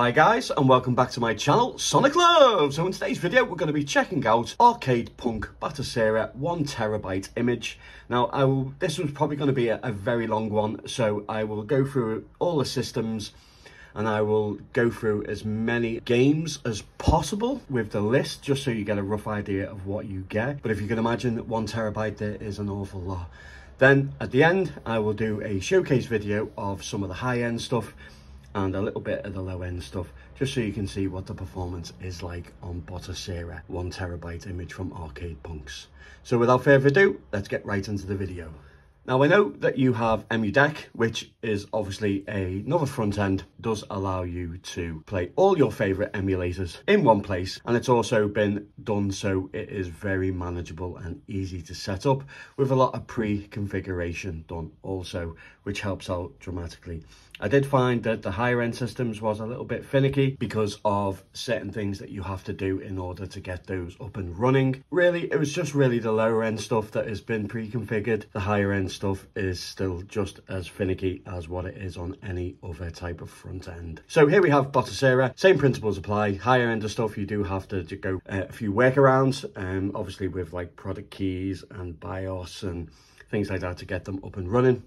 Hi guys, and welcome back to my channel, Sonic Love. So in today's video, we're going to be checking out Arcade Punk Batocera 1TB image. Now, this was probably going to be a very long one, so I will go through all the systems and I will go through as many games as possible with the list, just so you get a rough idea of what you get. But if you can imagine, 1TB, there is an awful lot. Then at the end, I will do a showcase video of some of the high-end stuff and a little bit of the low-end stuff, just so you can see what the performance is like on Batocera 1TB image from Arcade Punks. So without further ado, let's get right into the video. Now, I know that you have SteamDeck, which is obviously another front end, does allow you to play all your favorite emulators in one place, and it's also been done so it is very manageable and easy to set up, with a lot of pre-configuration done also, which helps out dramatically. I did find that the higher end systems was a little bit finicky because of certain things that you have to do in order to get those up and running. Really, it was just really the lower end stuff that has been pre-configured. The higher end stuff is still just as finicky as what it is on any other type of front end. So here we have Batocera, same principles apply. Higher end of stuff, you do have to go a few workarounds, obviously with like product keys and BIOS and things like that to get them up and running.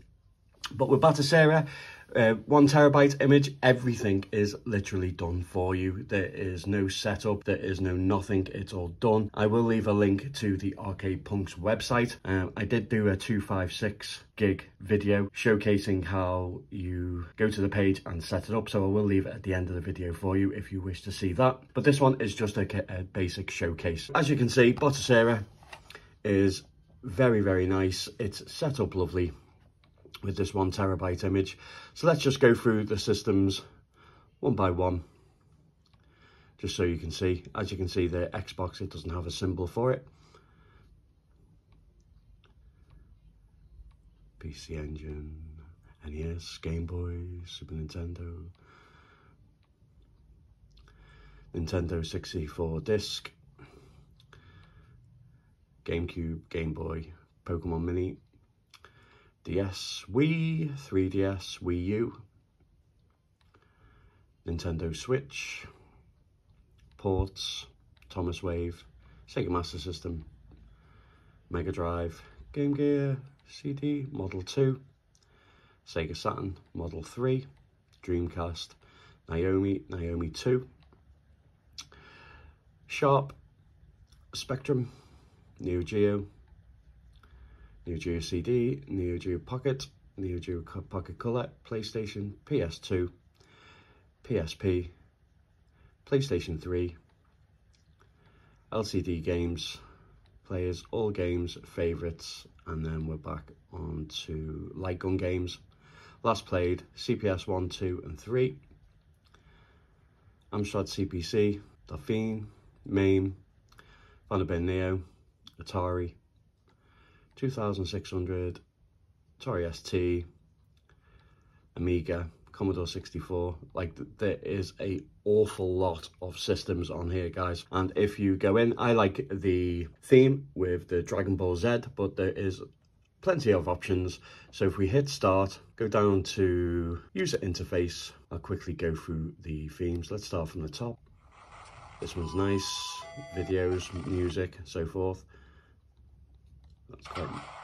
But with Batocera, 1TB image, everything is literally done for you. There is no setup, there is no nothing, it's all done. I will leave a link to the Arcade Punks website. I did do a 256 gig video showcasing how you go to the page and set it up, so I will leave it at the end of the video for you if you wish to see that. But this one is just a basic showcase. As you can see, Batocera is very, very nice. It's set up lovely with this 1TB image. So let's just go through the systems one by one, just so you can see. As you can see, the Xbox, it doesn't have a symbol for it. PC Engine, NES, Game Boy, Super Nintendo, Nintendo 64 disc, GameCube, Game Boy, Pokemon Mini, DS, Wii, 3DS, Wii-U, Nintendo Switch, ports, Thomas Wave, Sega Master System, Mega Drive, Game Gear, CD, Model 2, Sega Saturn, Model 3, Dreamcast, Naomi 2, Sharp, Spectrum, Neo Geo, Neo Geo CD, Neo Geo Pocket, Neo Geo Pocket Color, PlayStation, PS2, PSP, PlayStation 3, LCD games, players, all games, favourites, and then we're back on to light gun games. Last played, CPS 1, 2 and 3, Amstrad CPC, Dauphine, MAME, Vanderbilt Neo, Atari, 2600, Atari ST, Amiga, Commodore 64. Like, there is a awful lot of systems on here, guys. And if you go in, I like the theme with the Dragon Ball Z, but there is plenty of options. So if we hit start, go down to user interface, I'll quickly go through the themes. Let's start from the top. This one's nice, videos, music, so forth. That's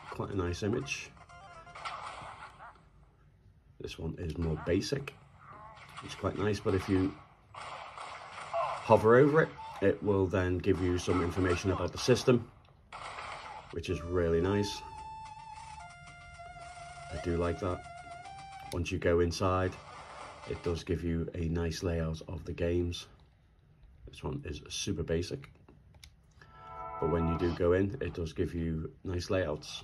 quite a nice image. This one is more basic. It's quite nice, but if you hover over it, it will then give you some information about the system, which is really nice. I do like that. Once you go inside, it does give you a nice layout of the games. This one is super basic, but when you do go in, it does give you nice layouts.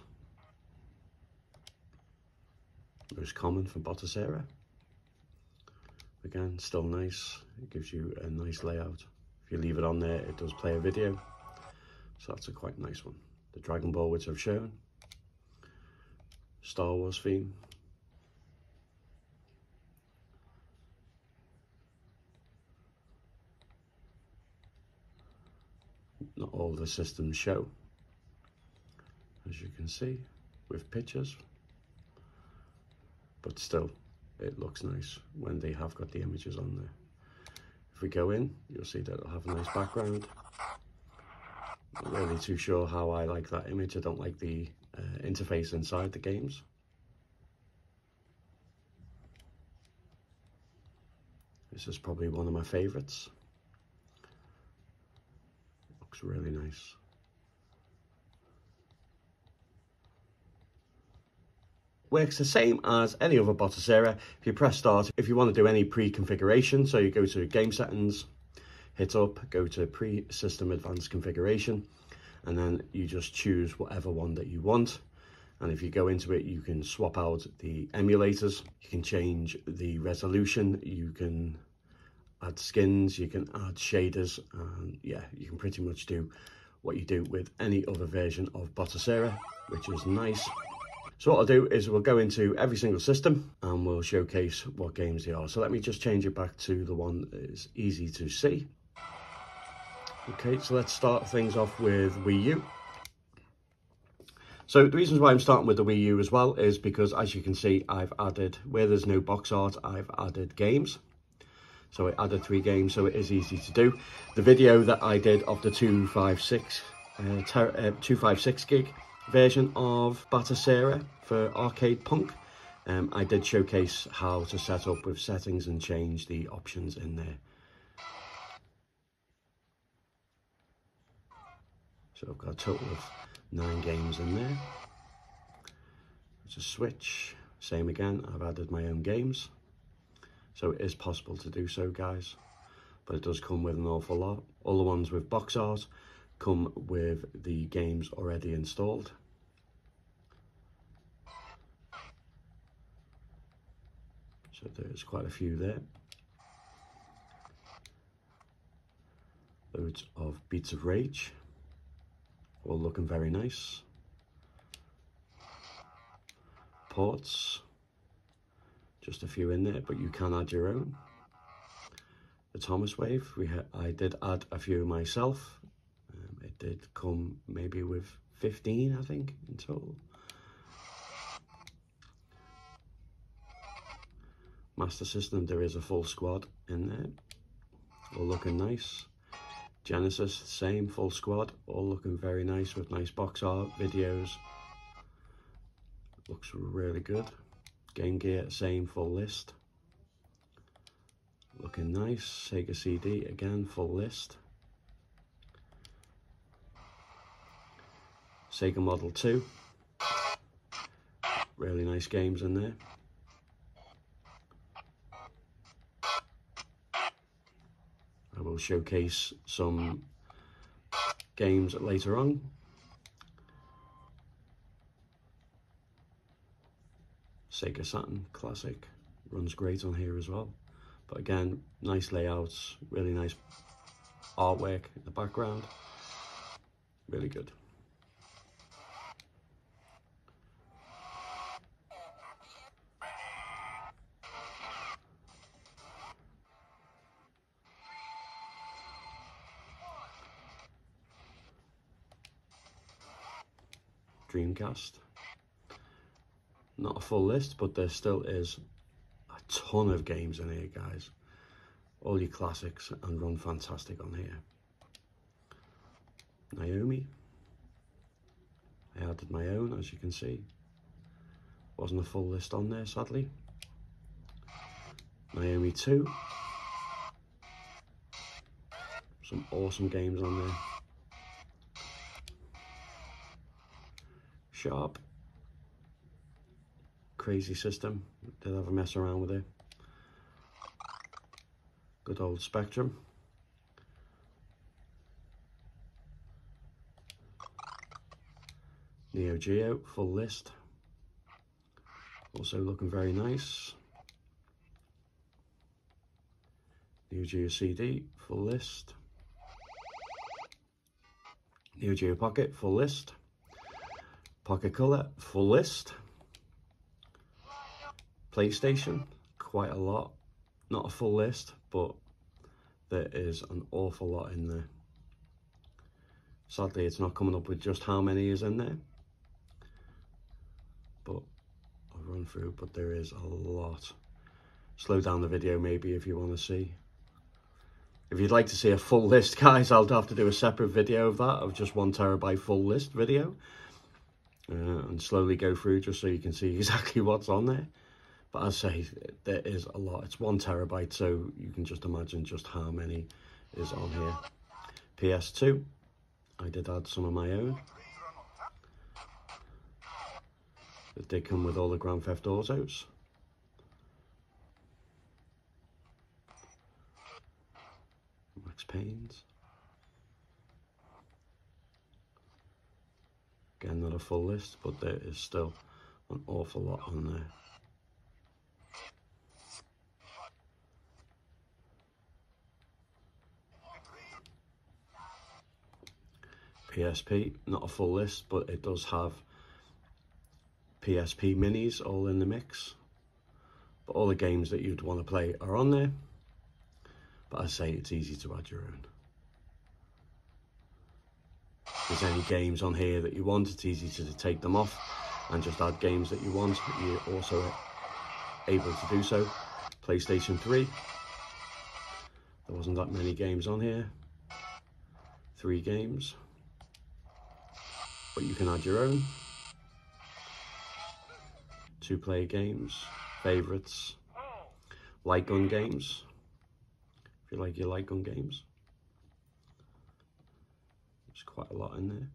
Most common for Batocera. Again, still nice. It gives you a nice layout. If you leave it on there, it does play a video. So that's a quite nice one. The Dragon Ball, which I've shown. Star Wars theme. Not all the systems show, as you can see, with pictures, but still it looks nice when they have got the images on there. If we go in, you'll see that it'll have a nice background. Not really too sure how I like that image. I don't like the interface inside the games. This is probably one of my favorites. Looks really nice. Works the same as any other Batocera. If you press start, if you want to do any pre-configuration, so you go to game settings, hit up, go to pre-system advanced configuration, and then you just choose whatever one that you want. And if you go into it, you can swap out the emulators, you can change the resolution, you can add skins, you can add shaders, and yeah, you can pretty much do what you do with any other version of Batocera, which is nice. So what I'll do is we'll go into every single system and we'll showcase what games they are. So let me just change it back to the one that is easy to see. Okay, so let's start things off with Wii-U. So the reasons why I'm starting with the Wii-U as well is because, as you can see, I've added, where there's no box art, I've added games. So I added 3 games, so it is easy to do. The video that I did of the 256 gig version of Batocera for Arcade Punk, I did showcase how to set up with settings and change the options in there. So I've got a total of 9 games in there. It's a Switch, same again, I've added my own games. So it is possible to do so, guys, but it does come with an awful lot. All the ones with box art come with the games already installed. So there's quite a few there. Loads of Beats of Rage, all looking very nice. Ports, just a few in there, but you can add your own. The Thomas Wave, I did add a few myself. It did come maybe with 15, I think, in total. Master System, there is a full squad in there, all looking nice. Genesis, same, full squad, all looking very nice with nice box art, videos. Looks really good. Game Gear, same, full list. Looking nice. Sega CD, again, full list. Sega Model 2. Really nice games in there. I will showcase some games later on. Sega Saturn Classic runs great on here as well. But again, nice layouts, really nice artwork in the background. Really good. Dreamcast. Not a full list, but there still is a ton of games in here, guys. All your classics and run fantastic on here. Naomi. I added my own, as you can see. Wasn't a full list on there, sadly. Naomi 2. Some awesome games on there. Sharp. Crazy System. Did have a mess around with it. Good old Spectrum. Neo Geo, full list. Also looking very nice. Neo Geo CD, full list. Neo Geo Pocket, full list. Pocket Color, full list. PlayStation, quite a lot. Not a full list, but there is an awful lot in there. Sadly, it's not coming up with just how many is in there. But I'll run through, but there is a lot. Slow down the video maybe if you want to see. If you'd like to see a full list, guys, I'll have to do a separate video of that, of just 1 terabyte full list video. And slowly go through just so you can see exactly what's on there. But as I say, there is a lot. It's 1 terabyte, so you can just imagine just how many is on here. PS2, I did add some of my own. It did come with all the Grand Theft Autos. Max Payne's. Again, not a full list, but there is still an awful lot on there. PSP, not a full list, but it does have PSP minis all in the mix. But all the games that you'd want to play are on there. But I say it's easy to add your own. If there's any games on here that you want, it's easy to take them off and just add games that you want. You're also able to do so. PlayStation 3. There wasn't that many games on here. 3 games. But you can add your own. 2-player games, favourites, light gun games, if you like your light gun games. There's quite a lot in there.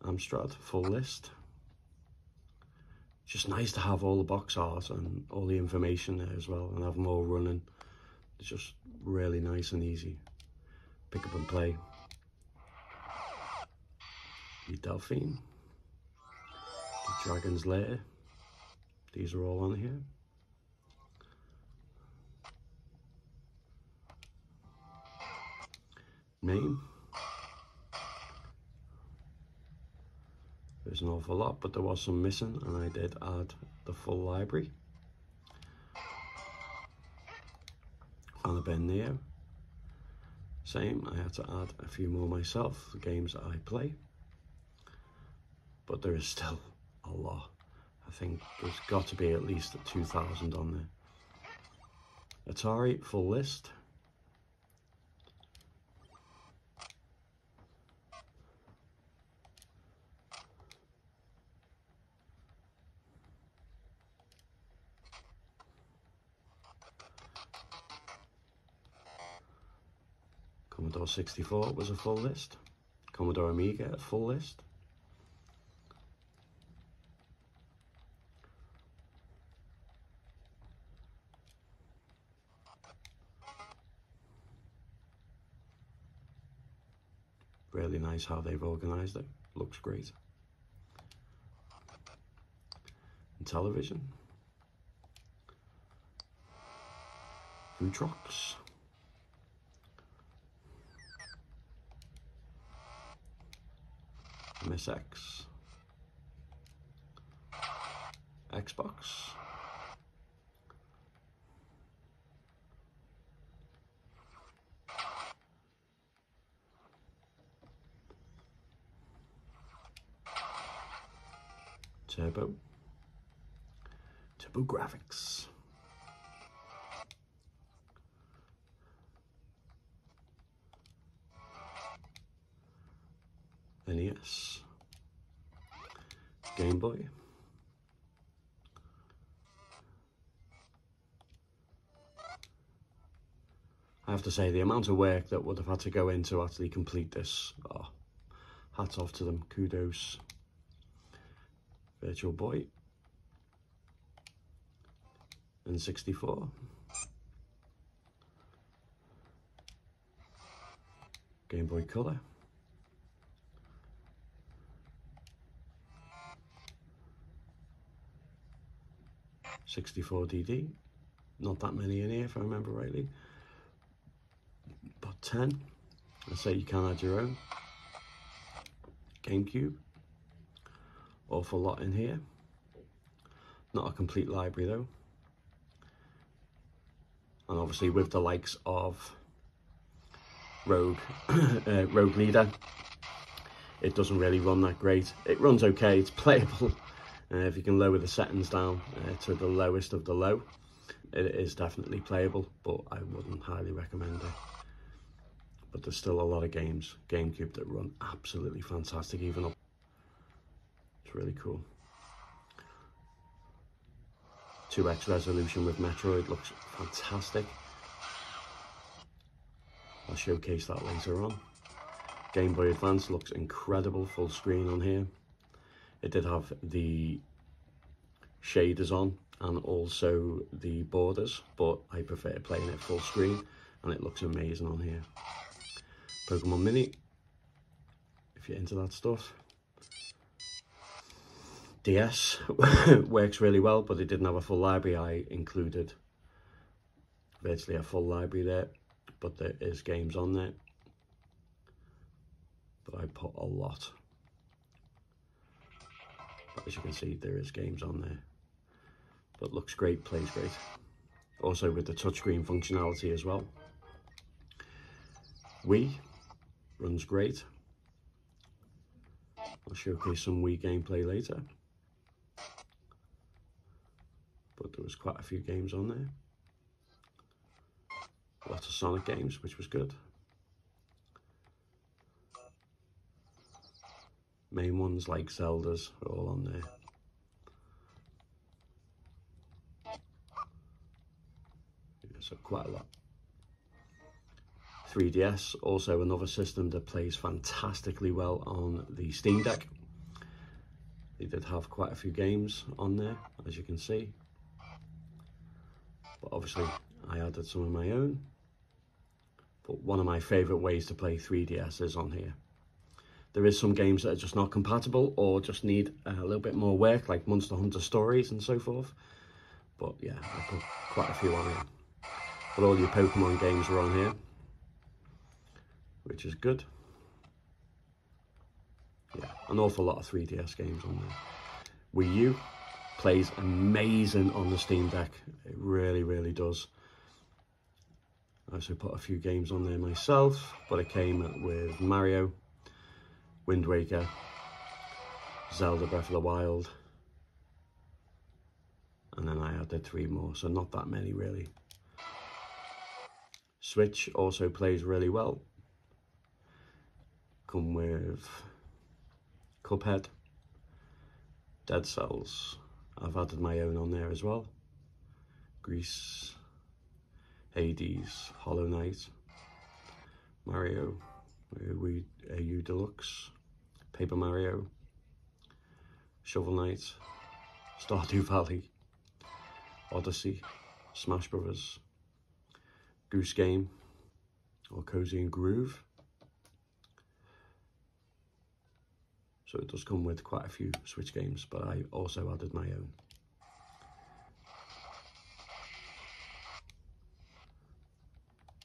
Amstrad, full list. Just nice to have all the box art and all the information there as well, and have them all running. It's just really nice and easy. Pick up and play. Your Delphine, the Dragon's Lair, these are all on here. Name, there's an awful lot, but there was some missing, and I did add the full library. Annabelle Neo, same, I had to add a few more myself, the games that I play. But there is still a lot. I think there's got to be at least 2,000 on there. Atari, full list. Commodore 64 was a full list. Commodore Amiga, a full list. Really nice how they've organised it. Looks great. And television. Food trucks. MSX. Xbox. Turbo Graphics. NES. Game Boy. I have to say, the amount of work that would have had to go in to actually complete this, oh, hats off to them, kudos. Virtual Boy. And 64. Game Boy Color. '64 DD. Not that many in here, if I remember rightly. But 10. I say you can add your own. GameCube. Awful lot in here. Not a complete library though. And obviously with the likes of Rogue Leader, it doesn't really run that great. It runs okay, it's playable if you can lower the settings down to the lowest of the low. it is definitely playable, but I wouldn't highly recommend it. But there's still a lot of games, GameCube, that run absolutely fantastic even up. It's really cool. 2x resolution with Metroid looks fantastic. I'll showcase that later on. Game Boy Advance looks incredible, full screen on here. It did have the shaders on and also the borders, but I prefer playing it full screen, and it looks amazing on here. Pokemon Mini, if you're into that stuff. DS works really well, but it didn't have a full library. I included virtually a full library there, but there is games on there. But I put a lot. But as you can see, there is games on there. But looks great, plays great. Also with the touchscreen functionality as well. Wii runs great. I'll showcase some Wii gameplay later. But there was quite a few games on there. Lots of Sonic games, which was good. Main ones like Zelda's are all on there. Yeah, so quite a lot. 3DS, also another system that plays fantastically well on the SteamDeck. They did have quite a few games on there, as you can see. But obviously, I added some of my own. But one of my favourite ways to play 3DS is on here. There is some games that are just not compatible or just need a little bit more work, like Monster Hunter Stories and so forth. But yeah, I put quite a few on here. But all your Pokemon games are on here, which is good. Yeah, an awful lot of 3DS games on there. Wii-U plays amazing on the Steam Deck. It really, really does. I also put a few games on there myself, but it came with Mario, Wind Waker, Zelda Breath of the Wild, and then I added 3 more, so not that many really. Switch also plays really well. Come with Cuphead, Dead Cells. I've added my own on there as well. Grease, Hades, Hollow Knight, Mario, Wii-wiiU Deluxe, Paper Mario, Shovel Knight, Stardew Valley, Odyssey, Smash Brothers, Goose Game, or Cozy and Groove. So it does come with quite a few Switch games, but I also added my own.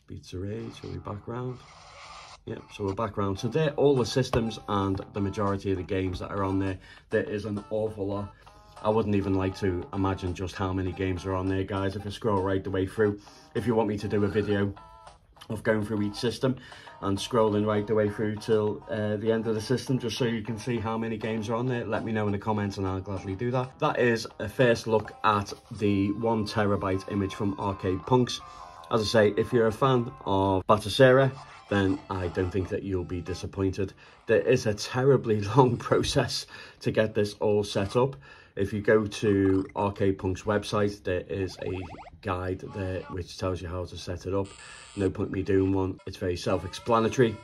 Beats of Rage, so we're back round. Yep, so we're back round. So they're all the systems and the majority of the games that are on there. There is an awful lot. I wouldn't even like to imagine just how many games are on there, guys, if you scroll right the way through. If you want me to do a video of going through each system and scrolling right the way through till the end of the system, just so you can see how many games are on there, let me know in the comments and I'll gladly do that. That is a first look at the 1 terabyte image from Arcade Punks. As I say, if you're a fan of Batocera, then I don't think that you'll be disappointed. There is a terribly long process to get this all set up. If you go to Arcade Punk's website, there is a guide there which tells you how to set it up. No point me doing one. It's very self-explanatory.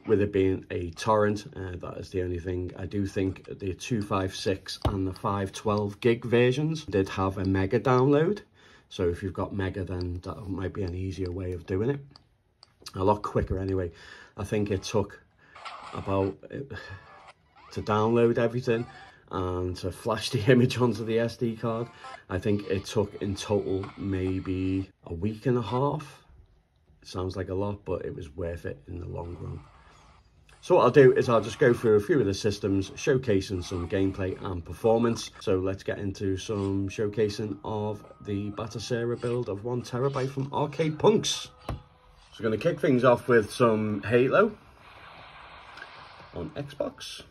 With it being a torrent, that is the only thing. I do think the 256 and the 512 gig versions did have a mega download. So if you've got mega, then that might be an easier way of doing it. A lot quicker anyway. I think it took about, to download everything and to flash the image onto the SD card, I think it took in total maybe a week and a half. It sounds like a lot, but it was worth it in the long run. So what I'll do is I'll just go through a few of the systems, showcasing some gameplay and performance. So let's get into some showcasing of the Batocera build of 1 terabyte from Arcade Punks. So we're going to kick things off with some Halo on Xbox.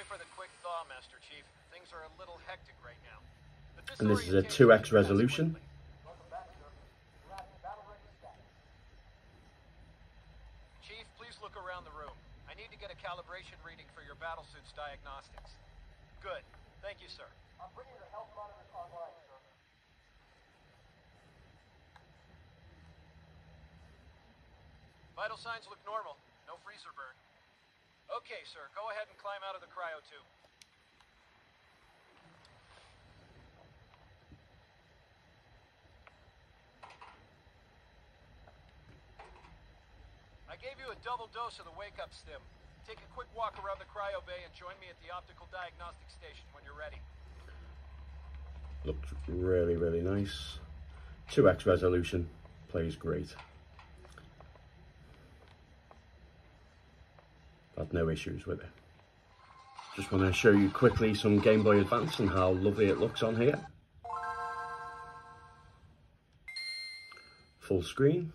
for the quick thaw, Master Chief. Things are a little hectic right now. And this is a 2x resolution. Chief, please look around the room. I need to get a calibration reading for your battlesuit's diagnostics. Good. Thank you, sir. I'm bringing your health monitors online, sir. Vital signs look normal. No freezer burn. Okay, sir. Go ahead and climb out of the cryo tube. I gave you a double dose of the wake-up stim. Take a quick walk around the cryo bay and join me at the optical diagnostic station when you're ready. Looks really, really nice. 2x resolution, plays great. I've no issues with it. Just want to show you quickly some Game Boy Advance and how lovely it looks on here. Full screen.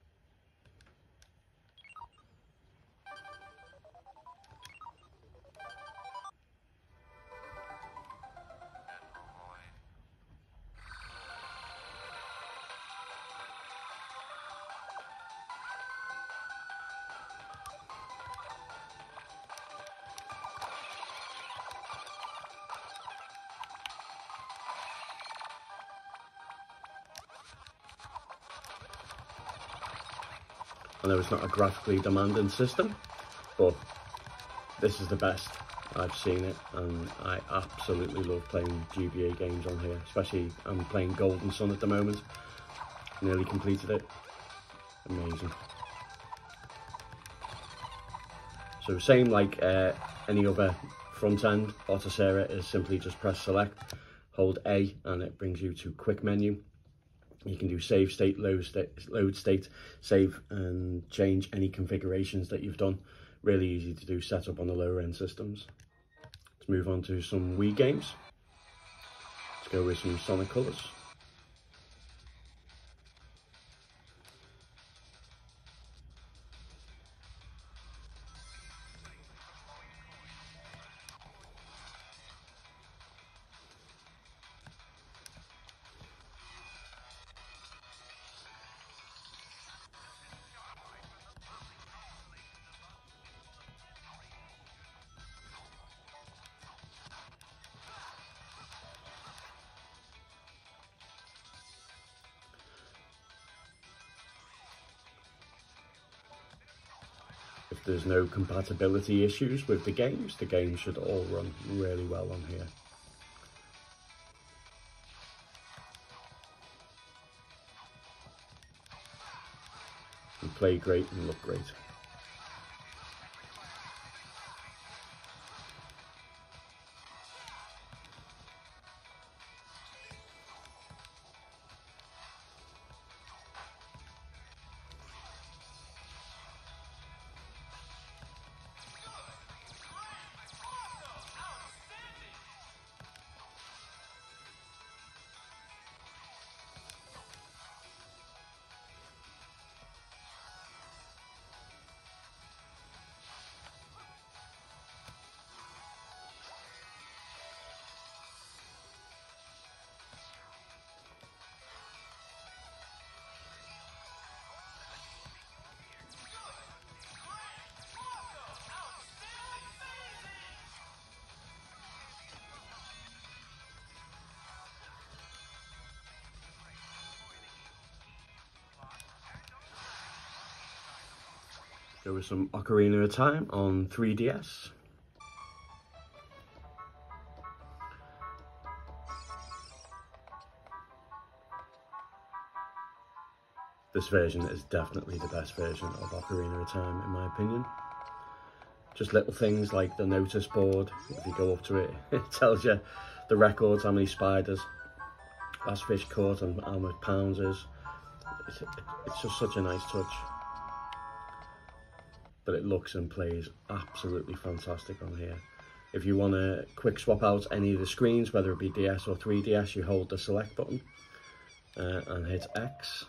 I know it's not a graphically demanding system, but this is the best I've seen it, and I absolutely love playing GBA games on here. Especially, I'm playing Golden Sun at the moment. Nearly completed it. Amazing. So same like any other front end, Batocera is simply just press select, hold A, and it brings you to quick menu. You can do save state, load state, save and change any configurations that you've done. Really easy to do setup on the lower end systems. Let's move on to some Wii games. Let's go with some Sonic Colors. If there's no compatibility issues with the games should all run really well on here. And play great and look great. Go with some Ocarina of Time on 3DS. This version is definitely the best version of Ocarina of Time in my opinion. Just little things like the notice board, if you go up to it, it tells you the records, how many spiders, last fish caught and how much pounds is. It's just such a nice touch. But it looks and plays absolutely fantastic on here. If you want to quick swap out any of the screens, whether it be DS or 3DS, you hold the select button and hit X,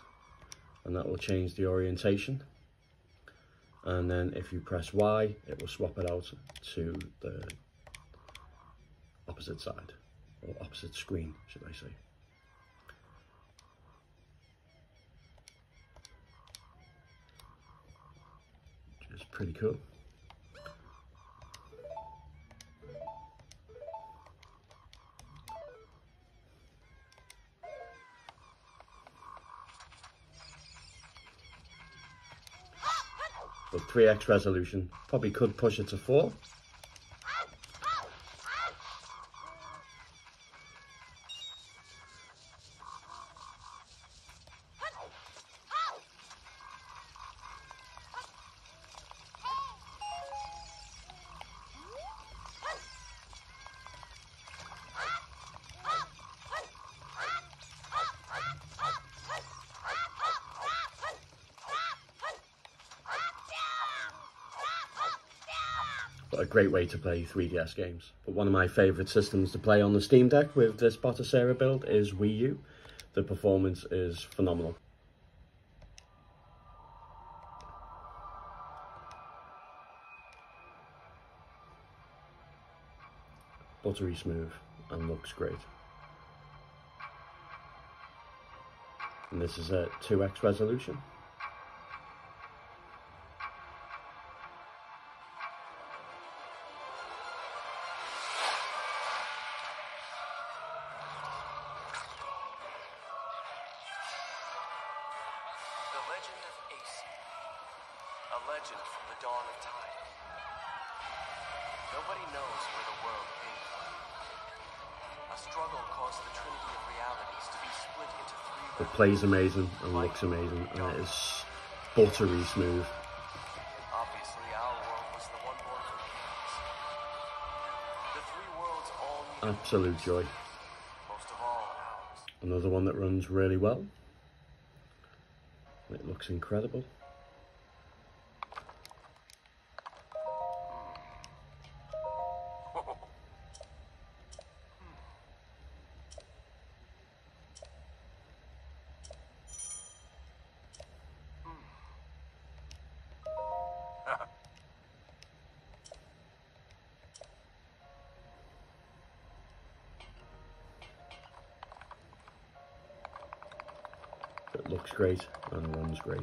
and that will change the orientation. And then if you press Y, it will swap it out to the opposite side, or opposite screen, should I say. Which is pretty cool. But 3x resolution, probably could push it to 4. But a great way to play 3DS games. But one of my favourite systems to play on the Steam Deck with this Batocera build is Wii-wiiU. The performance is phenomenal. Buttery smooth and looks great. And this is a 2x resolution. The legend of Ace, a legend from the dawn of time. Nobody knows where the world came from. A struggle caused the trinity of realities to be split into 3 It plays amazing and looks amazing, and it is buttery smooth. Obviously, our world was the one born from chaos. The 3 worlds all need Absolute joy. most of all ours. Another one that runs really well. It looks incredible. It looks great and runs great.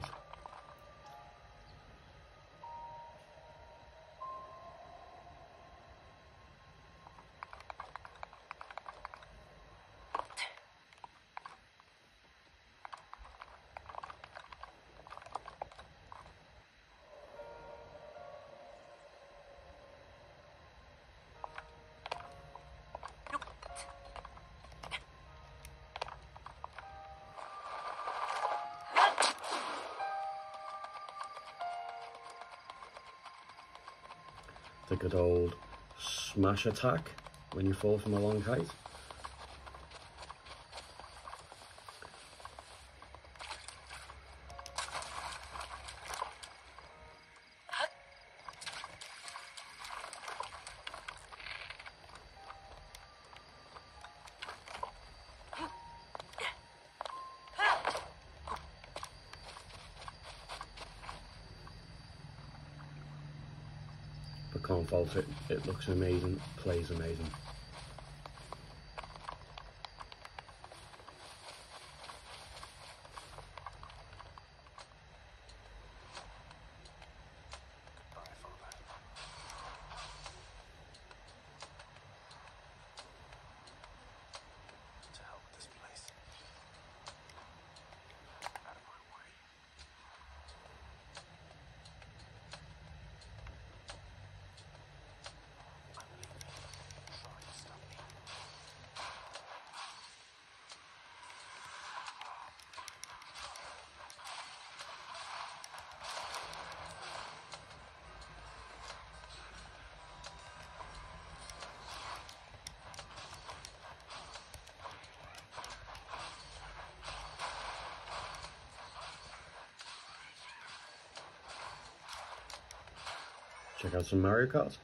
The good old smash attack when you fall from a long height. But can't fault it. It looks amazing, plays amazing. Check out some Mario Kart.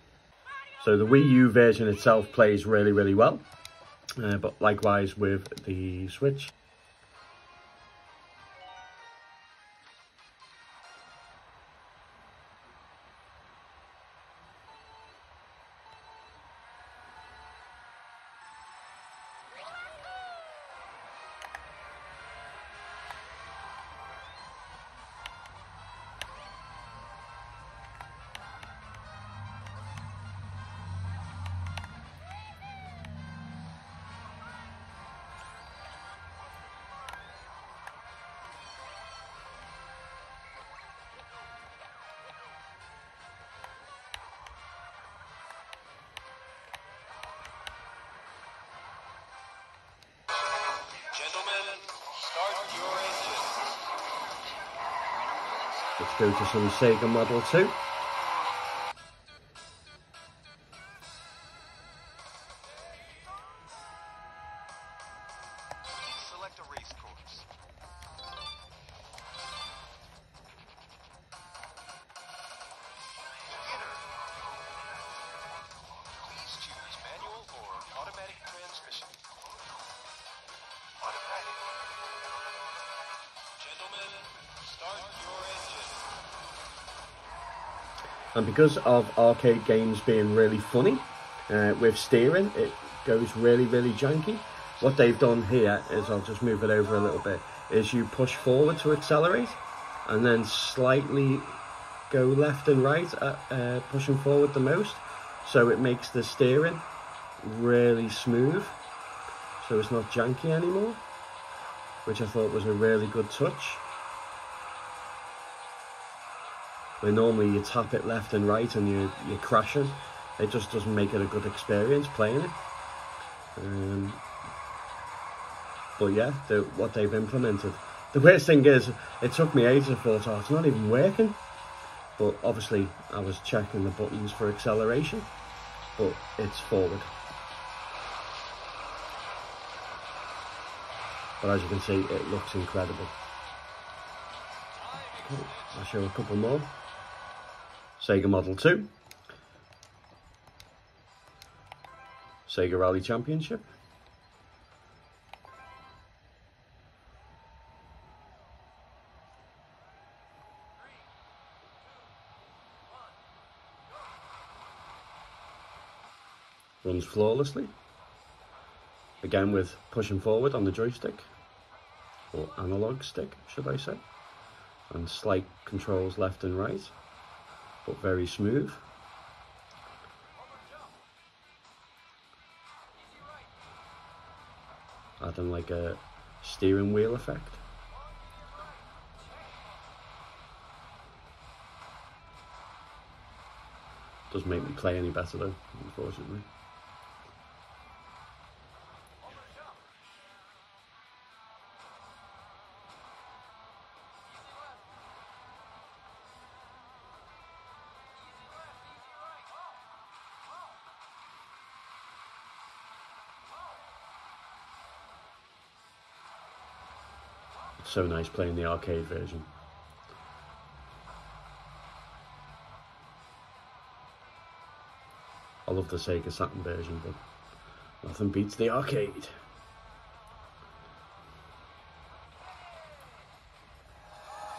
So the Wii U version itself plays really, really well, but likewise with the Switch. Gentlemen, start your engines. Let's go to some Sega Model 2. Select a race course. Beginner. Please choose manual or automatic transmission. Automatic. Gentlemen, start your engine. And because of arcade games being really funny, with steering, it goes really janky. What they've done here is, I'll just move it over a little bit, is you push forward to accelerate and then slightly go left and right, pushing forward the most, so it makes the steering really smooth, so it's not janky anymore, which I thought was a really good touch. Where normally you tap it left and right and you're crashing, it just doesn't make it a good experience playing it. But yeah, what they've implemented. The worst thing is, it took me ages. I thought, oh, it's not even working. But obviously, I was checking the buttons for acceleration, but it's forward. But as you can see, it looks incredible. Okay, I'll show a couple more. Sega Model 2. Sega Rally Championship. Runs flawlessly. Again with pushing forward on the joystick, or analog stick should I say, and slight controls left and right, but very smooth. Adding like a steering wheel effect. Doesn't make me play any better though, unfortunately. It's so nice playing the arcade version. I love the Sega Saturn version, but nothing beats the arcade.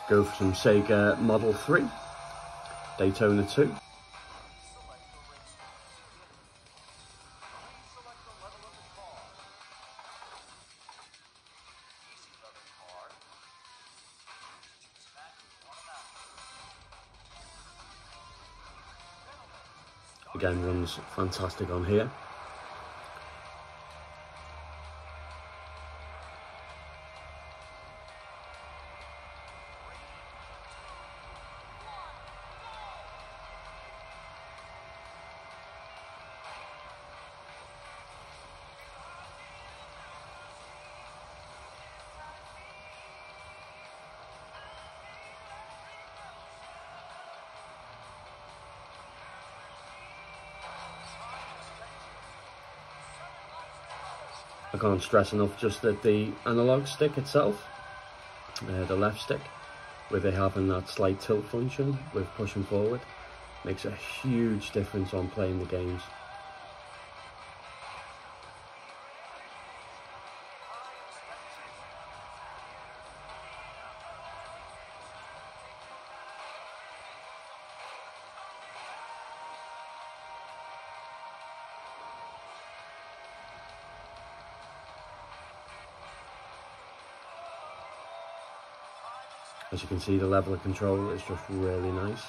Go for some Sega Model 3, Daytona 2. Again, runs fantastic on here. I can't stress enough just that the analog stick itself, the left stick, with it having that slight tilt function with pushing forward, makes a huge difference on playing the games. As you can see, the level of control is just really nice.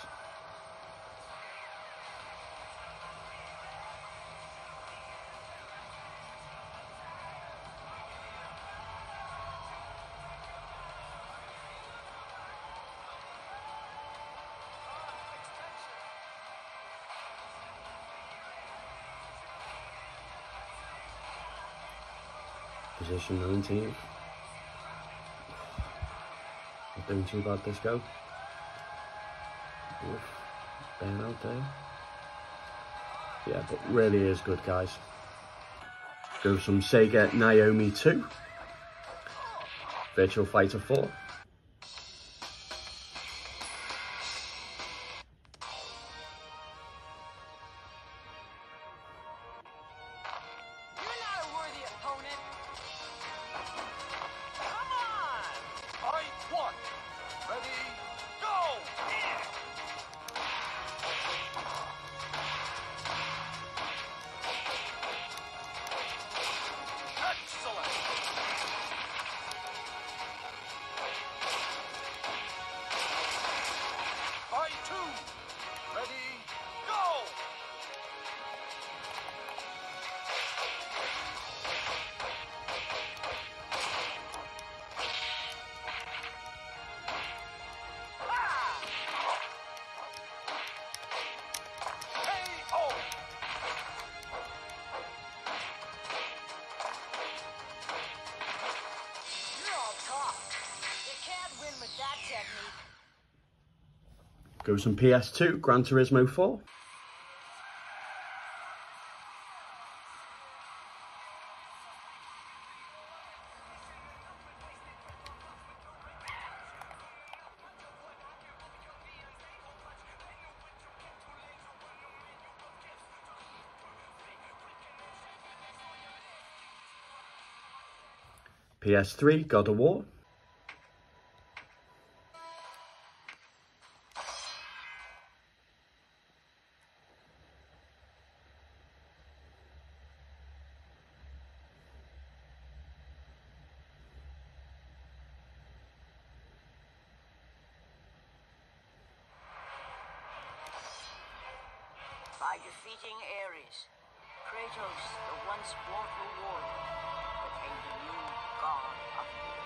Position 19. Doing too bad this go. Oof. Burn out there. Yeah, but really is good, guys. Go some Sega Naomi 2. Virtual Fighter 4. Go some PS2, Gran Turismo 4. PS3, God of War. By defeating Ares, Kratos, the once mortal warrior, became the new god of war.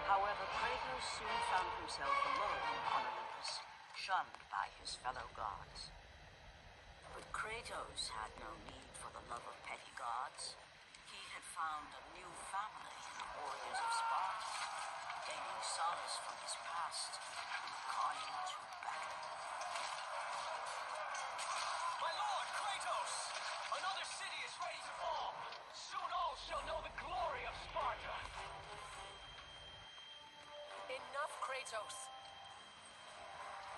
However, Kratos soon found himself alone on Olympus, shunned by his fellow gods. But Kratos had no need for the love of petty gods. He had found a new family in the warriors of Sparta, gaining solace from his past and calling to battle. My lord, Kratos! Another city is ready to fall! Soon all shall know the glory of Sparta! Enough, Kratos!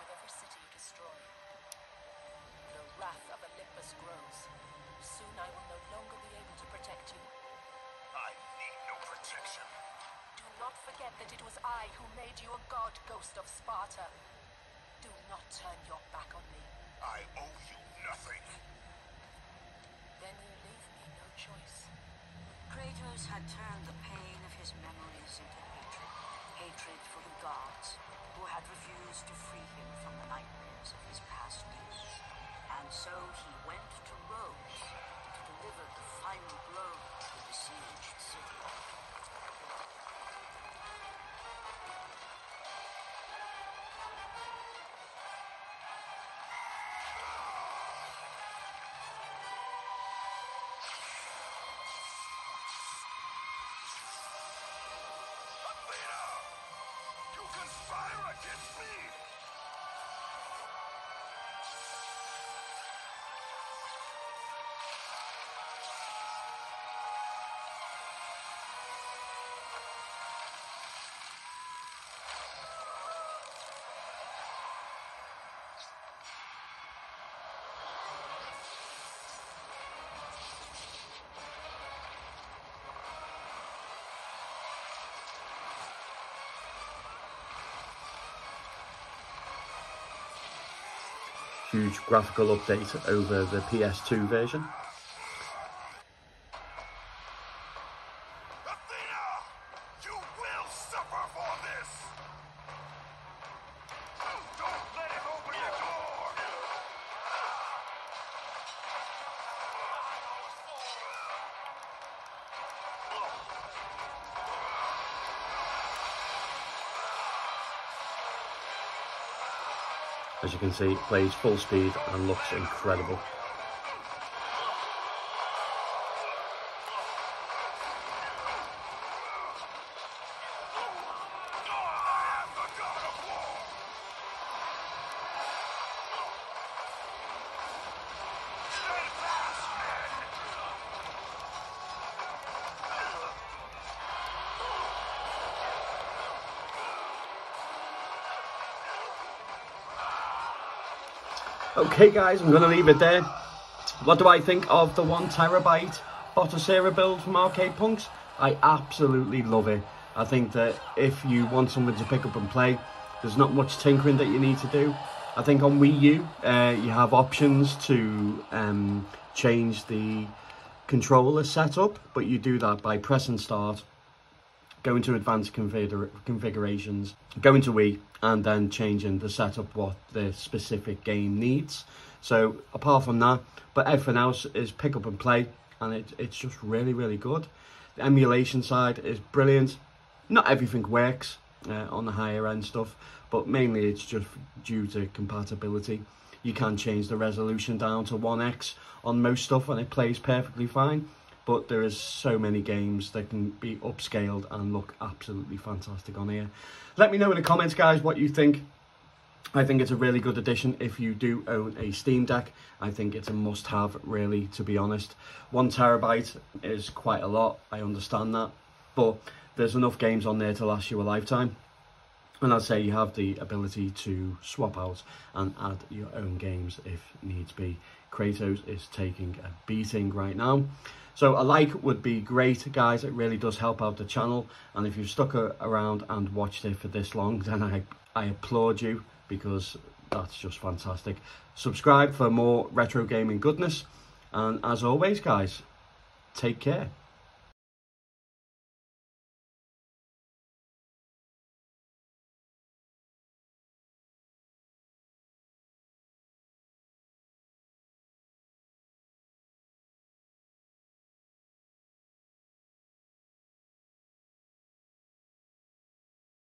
With every city you destroy, the wrath of Olympus grows. Soon I will no longer be able to protect you. I need no protection. Do not forget that it was I who made you a god, Ghost of Sparta. Do not turn your back on me. I owe you nothing. Then you leave me no choice. Kratos had turned the pain of his memories into hatred. Hatred for the gods, who had refused to free him from the nightmares of his past youth. And so he went to Rhodes to deliver the final blow to the besieged city. You conspire against me! Huge graphical update over the PS2 version. Athena! You will suffer for this! Don't let him open the door! As you can see, it plays full speed and looks incredible. I have the Okay guys, I'm going to leave it there. What do I think of the 1 terabyte Batocera build from Arcade Punks? I absolutely love it. I think that if you want something to pick up and play, there's not much tinkering that you need to do. I think on Wii-U, you have options to change the controller setup, but you do that by pressing start, go into advanced configurations, go into Wii, and then changing the setup what the specific game needs. So apart from that, but everything else is pick up and play, and it's just really, really good. The emulation side is brilliant. Not everything works on the higher end stuff, but mainly it's just due to compatibility. You can change the resolution down to 1x on most stuff and it plays perfectly fine, but there is so many games that can be upscaled and look absolutely fantastic on here. Let me know in the comments, guys, what you think. I think it's a really good addition if you do own a Steam Deck. I think it's a must-have, really, to be honest. 1 terabyte is quite a lot, I understand that, but there's enough games on there to last you a lifetime. And I'd say you have the ability to swap out and add your own games if needs be. Kratos is taking a beating right now. So a like would be great, guys. It really does help out the channel. And if you've stuck around and watched it for this long, then I applaud you, because that's just fantastic. Subscribe for more retro gaming goodness. And as always, guys, take care.